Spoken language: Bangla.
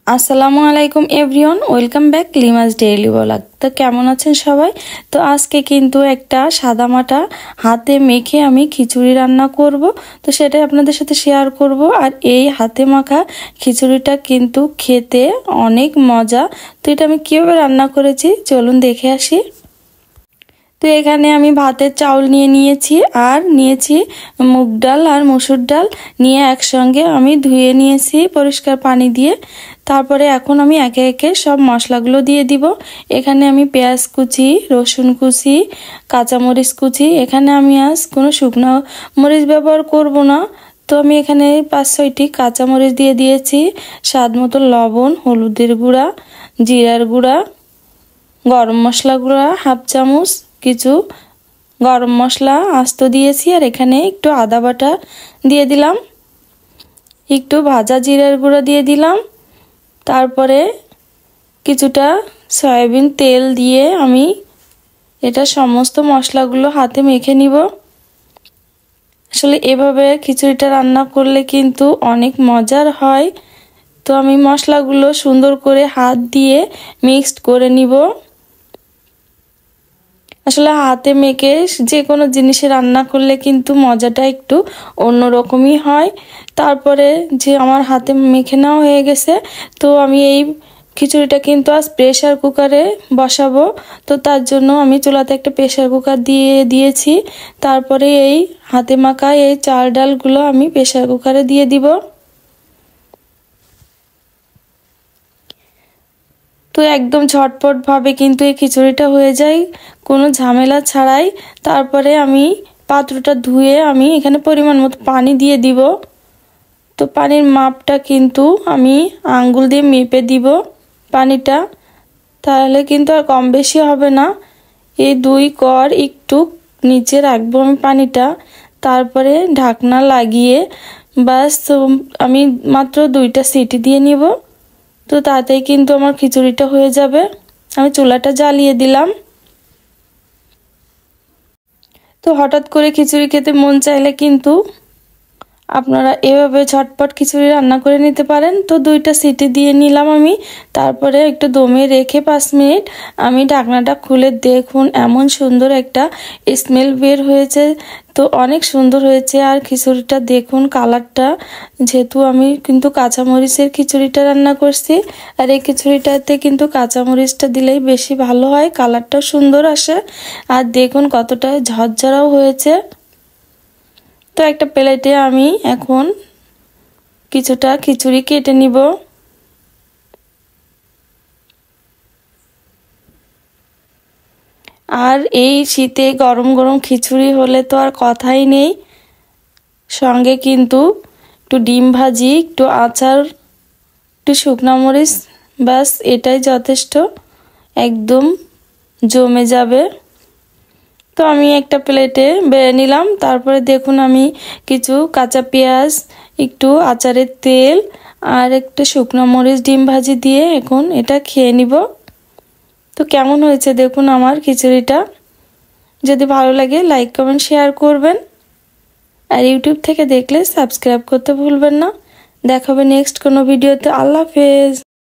আসসালামু আলাইকুম এভরিওয়ান, ওয়েলকাম ব্যাক লিমাস ডেইলি ব্লগ। তো কেমন আছেন সবাই? তো আজকে কিন্তু একটা সাদামাটা হাতে মেখে আমি খিচুড়ি রান্না করব, তো সেটাই আপনাদের সাথে শেয়ার করব। আর এই হাতে মাখা খিচুড়িটা কিন্তু খেতে অনেক মজা। তো এটা আমি কীভাবে রান্না করেছি চলুন দেখে আসি। তো এখানে আমি ভাতের চাউল নিয়েছি আর নিয়েছি মুগ ডাল আর মসুর ডাল নিয়ে একসঙ্গে আমি ধুয়ে নিয়েছি পরিষ্কার পানি দিয়ে। তারপরে এখন আমি একে একে সব মশলাগুলো দিয়ে দিব। এখানে আমি পেঁয়াজ কুচি, রসুন কুচি, কাঁচামরিচ কুচি, এখানে আমি আজ কোনো শুকনো মরিচ ব্যবহার করব না। তো আমি এখানে 5-6টি কাঁচামরিচ দিয়ে দিয়েছি, স্বাদ মতো লবণ, হলুদের গুঁড়া, জিরার গুঁড়া, গরম মশলা গুঁড়া হাফ চামচ, কিছু গরম মশলা আস্ত দিয়েছি, আর এখানে একটু আদা বাটা দিয়ে দিলাম, একটু ভাজা জিরার গুঁড়া দিয়ে দিলাম। তারপরে কিছুটা সয়াবিন তেল দিয়ে আমি এটা সমস্ত মশলাগুলো হাতে মেখে নিব। আসলে এভাবে খিচুড়িটা রান্না করলে কিন্তু অনেক মজার হয়। তো আমি মশলাগুলো সুন্দর করে হাত দিয়ে মিক্সড করে নিব। আসলে হাতে মেখে যে কোনো জিনিসে রান্না করলে কিন্তু মজাটা একটু অন্যরকমই হয়। তারপরে যে আমার হাতে মেখে নেওয়া হয়ে গেছে, তো আমি এই খিচুড়িটা কিন্তু আজ প্রেসার কুকারে বসাবো। তো তার জন্য আমি চুলাতে একটা প্রেসার কুকার দিয়েছি। তারপরে এই হাতে মাখা এই চাল ডালগুলো আমি প্রেসার কুকারে দিয়ে দিব। তো একদম ঝটপট ভাবে কিন্তু এই খিচুড়িটা হয়ে যায় কোনো ঝামেলা ছাড়াই। তারপরে আমি পাত্রটা ধুয়ে আমি এখানে পরিমাণ মতো পানি দিয়ে দিব। তো পানির মাপটা কিন্তু আমি আঙ্গুল দিয়ে মেপে দিব পানিটা, তাহলে কিন্তু আর কম বেশি হবে না। এই 2 কর একটু নিচে রাখবো আমি পানিটা, তারপরে ঢাকনা লাগিয়ে বাস আমি মাত্র 2টা সিটি দিয়ে নিব। তো তাতেই কিন্তু আমার খিচুড়িটা হয়ে যাবে। আমি চুলাটা জ্বালিয়ে দিলাম। তো হঠাৎ করে খিচুড়ি খেতে মন চাইলে কিন্তু আপনারা এভাবে ঝটপট খিচুড়ি রান্না করে নিতে পারেন। তো 2টা সিটি দিয়ে নিলাম আমি, তারপরে একটু দমে রেখে 5 মিনিট আমি ঢাকনাটা খুলে দেখুন এমন সুন্দর একটা স্মেল বের হয়েছে। তো অনেক সুন্দর হয়েছে। আর খিচুড়িটা দেখুন কালারটা, যেহেতু আমি কিন্তু কাঁচামরিচের খিচুড়িটা রান্না করছি, আর এই খিচুড়িটাতে কিন্তু কাঁচামরিচটা দিলেই বেশি ভালো হয়, কালারটাও সুন্দর আসে। আর দেখুন কতটা ঝরঝরাও হয়েছে। তো একটা প্লেটে আমি এখন কিছুটা খিচুড়ি কেটে নিব। আর এই শীতে গরম গরম খিচুড়ি হলে তো আর কথাই নেই। সঙ্গে কিন্তু একটু ডিম ভাজি, একটু আচার, একটু শুকনো মরিচ, ব্যাস এটাই যথেষ্ট, একদম জমে যাবে। তো আমি একটা প্লেটে বেড়ে নিলাম। তারপরে দেখুন আমি কিছু কাঁচা পেঁয়াজ, একটু আচারের তেল আর একটু শুকনো মরিচ ডিম ভাজি দিয়ে এখন এটা খেয়ে নিব। তো কেমন হয়েছে দেখুন আমার খিচুড়িটা। যদি ভালো লাগে লাইক কমেন্ট শেয়ার করবেন, আর ইউটিউব থেকে দেখলে সাবস্ক্রাইব করতে ভুলবেন না। দেখা হবে নেক্সট কোনো ভিডিওতে। আল্লাহ হাফেজ।